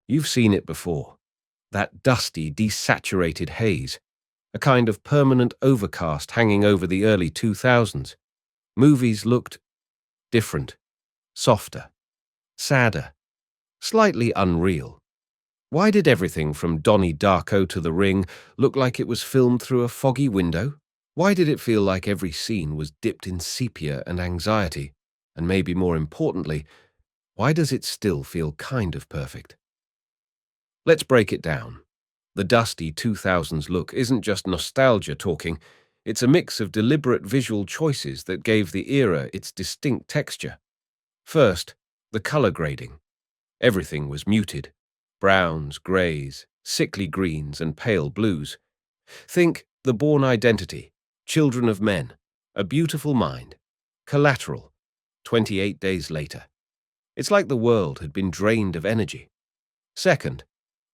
You've seen it before. That dusty, desaturated haze. A kind of permanent overcast hanging over the early 2000s. Movies looked different, softer, sadder, slightly unreal. Why did everything from Donnie Darko to The Ring look like it was filmed through a foggy window? Why did it feel like every scene was dipped in sepia and anxiety? And maybe more importantly, why does it still feel kind of perfect? Let's break it down. The dusty 2000s look isn't just nostalgia talking, it's a mix of deliberate visual choices that gave the era its distinct texture. First, the color grading. Everything was muted. Browns, greys, sickly greens, and pale blues. Think The Bourne Identity, Children of Men, A Beautiful Mind, Collateral, 28 Days Later. It's like the world had been drained of energy. Second,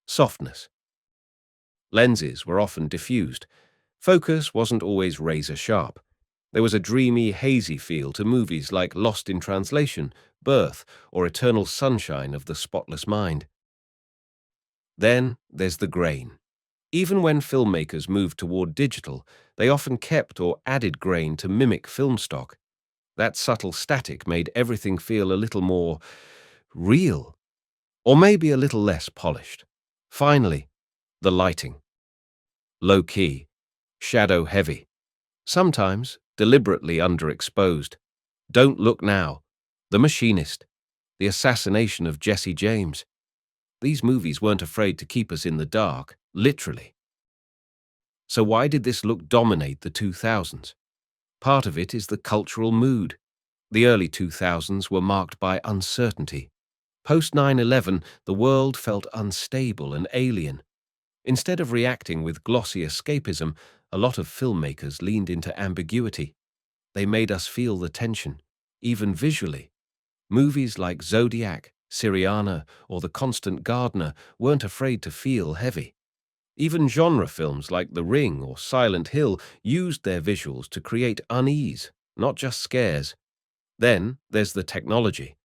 softness. Lenses were often diffused. Focus wasn't always razor-sharp. There was a dreamy, hazy feel to movies like Lost in Translation, Birth, or Eternal Sunshine of the Spotless Mind. Then there's the grain. Even when filmmakers moved toward digital, they often kept or added grain to mimic film stock. That subtle static made everything feel a little more real, or maybe a little less polished. Finally, the lighting. Low-key, shadow-heavy, sometimes deliberately underexposed. Don't Look Now, The Machinist, The Assassination of Jesse James. These movies weren't afraid to keep us in the dark, literally. So why did this look dominate the 2000s? Part of it is the cultural mood. The early 2000s were marked by uncertainty. Post 9/11, the world felt unstable and alien. Instead of reacting with glossy escapism, a lot of filmmakers leaned into ambiguity. They made us feel the tension, even visually. Movies like Zodiac, Syriana, or The Constant Gardener weren't afraid to feel heavy. Even genre films like The Ring or Silent Hill used their visuals to create unease, not just scares. Then there's the technology.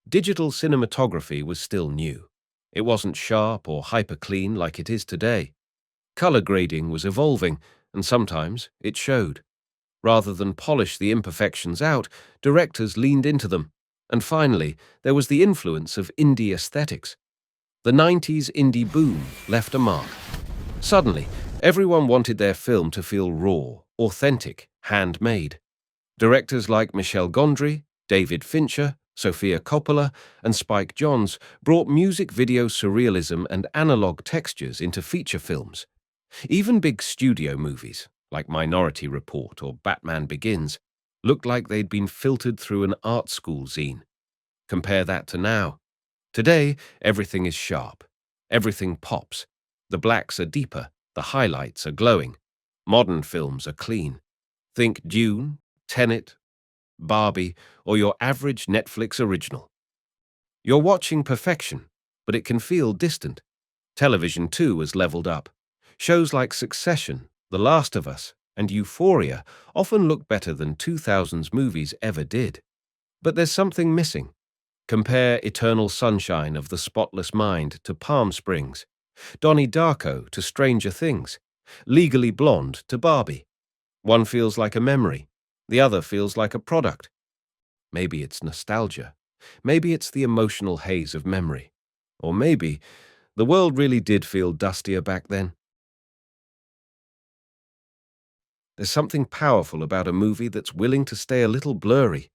Digital cinematography was still new. It wasn't sharp or hyper-clean like it is today. Color grading was evolving, and sometimes it showed. Rather than polish the imperfections out, directors leaned into them. And finally, there was the influence of indie aesthetics. The 90s indie boom left a mark. Suddenly, everyone wanted their film to feel raw, authentic, handmade. Directors like Michel Gondry, David Fincher, Sofia Coppola, and Spike Jonze brought music video surrealism and analog textures into feature films. Even big studio movies, like Minority Report or Batman Begins, looked like they'd been filtered through an art school zine. Compare that to now. Today, everything is sharp. Everything pops. The blacks are deeper. The highlights are glowing. Modern films are clean. Think Dune, Tenet, Barbie, or your average Netflix original. You're watching perfection, but it can feel distant. Television, too, has leveled up. Shows like Succession, The Last of Us, and Euphoria often look better than 2000s movies ever did. But there's something missing. Compare Eternal Sunshine of the Spotless Mind to Palm Springs, Donnie Darko to Stranger Things, Legally Blonde to Barbie. One feels like a memory, the other feels like a product. Maybe it's nostalgia. Maybe it's the emotional haze of memory. Or maybe the world really did feel dustier back then. There's something powerful about a movie that's willing to stay a little blurry,